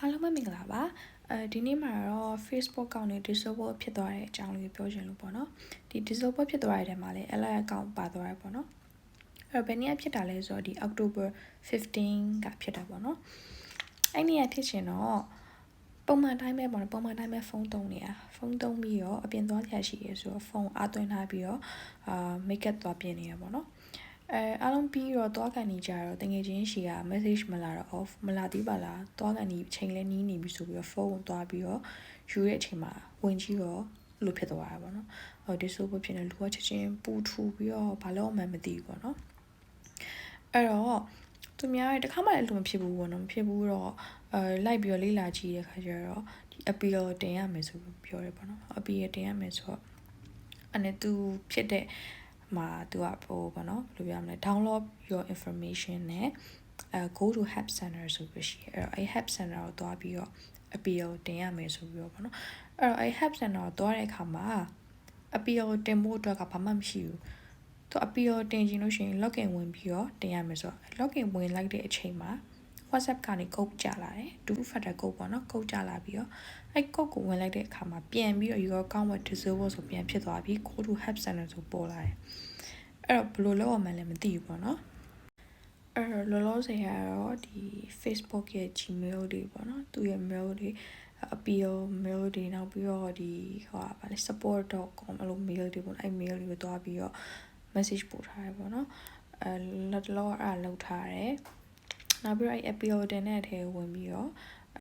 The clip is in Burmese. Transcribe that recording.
အားလုံးပဲမင်္ဂလာပါဒီနေ့မှာတော့ Facebook ကောင်နဲ့ disable ဖြစ်သွားတဲ့အကြောင်းလေးပြောချင်လို့ပေါ့နော်ဒီ disable ဖြစ်သွားတဲ့ထဲမှာလည်း alert account ပါသွားတယ်ပေါ့နော်အဲ့တော့ဘယ်နေ့ဖြစ်တာလဲဆိုတော့ဒီ October 15ကဖြစ်တာပေါ့နော်အဲ့နေ့ကဖြစ်ရှင်တော့ပုံမှန်တိုင်းပဲပေါ့နော်ပုံမှန်တိုင်းပဲဖုန်းသုံးနေတာဖုန်းသုံးပြီးတော့အပြင်သွားကြရှိရဲဆိုတော့ဖုန်းအားသွင်းထားပြီးတော့make up သွားပြင်နေရပေါ့နော်အားလုံးပြီးတော့သွားကန်နေကြတော့တကယ်ချင်းရှီက message မလာတော့ off မလာသေးပါလားသွားကန်နေချိန်လဲနီးနေပြီဆိုပြီးတော့ဖုန်းကိုသွားပြီးတော့ယူရဲ့အချိန်မှာဝင်ကြည့်တော့လို့ဖြစ်သွားတာပေါ့နော်ဒီဆိုဘဖြစ်နေလူကချက်ချင်းပူထူပြီးတော့ဘာလို့မှမသိဘူးပေါ့နော်အဲ့တော့သူများတခါမှလည်းလို့မဖြစ်ဘူးပေါ့နော်မဖြစ်ဘူးတော့လိုက်ပြီးတော့လေးလာကြည့်တဲ့ခါကျတော့ဒီ appeal တင်ရမယ်ဆိုပြီးပြောတယ်ပေါ့နော် appeal တင်ရမယ်ဆိုတော့အနေသူဖြစ်တဲ့မှာသူကဟိုပေါ့နော်ဘယ်လိုပြောမလဲ download your information နဲ့ go to help center ဆိုပြီးရှိအဲ့တော့အဲ့ help center ကိုတွားပြီးတော့ appeal တင်ရမယ်ဆိုပြီးတော့ပေါ့နော်အဲ့တော့အဲ့ help center ကိုတွားတဲ့အခါမှာ appeal တင်ဖို့အတွက်ကဘာမှမရှိဘူးသူ appeal တင်ချင်လို့ရှိရင် login ဝင်ပြီးတော့တင်ရမယ်ဆိုတော့ login ဝင်လိုက်တဲ့အချိန်မှာ WhatsApp ကနေ code ကြလာတယ် two factor code ပေါ့နော် code ကြလာပြီးတော့အဲ့ code ကိုဝင်လိုက်တဲ့အခါမှာပြန်ပြီးတော့ your account ကို disable ဆိုပြန်ဖြစ်သွားပြီး go to help center ဆိုပေါ်လာတယ်အဲ့တော့ဘယ်လိုလုပ်ရမှန်းလည်းမသိဘူးပေါ့နော်အဲ့တော့လောလောဆယ်ကတော့ဒီ Facebook ရဲ့ Gmail တွေပေါ့နော်သူရဲ့ mail တွေappeal mail တွေနောက်ပြီးတော့ဒီဟိုပါလေ support.com အဲ့လို mail တွေပေါ့အဲ့ mail တွေကိုတွားပြီးတော့ message ပို့ထားရပေါ့နော်လက်လောအဲ့လောက်ထားတယ်နောက်ပြီးတော့အဲ့ appeal တင်တဲ့အထဲဝင်ပြီးတော့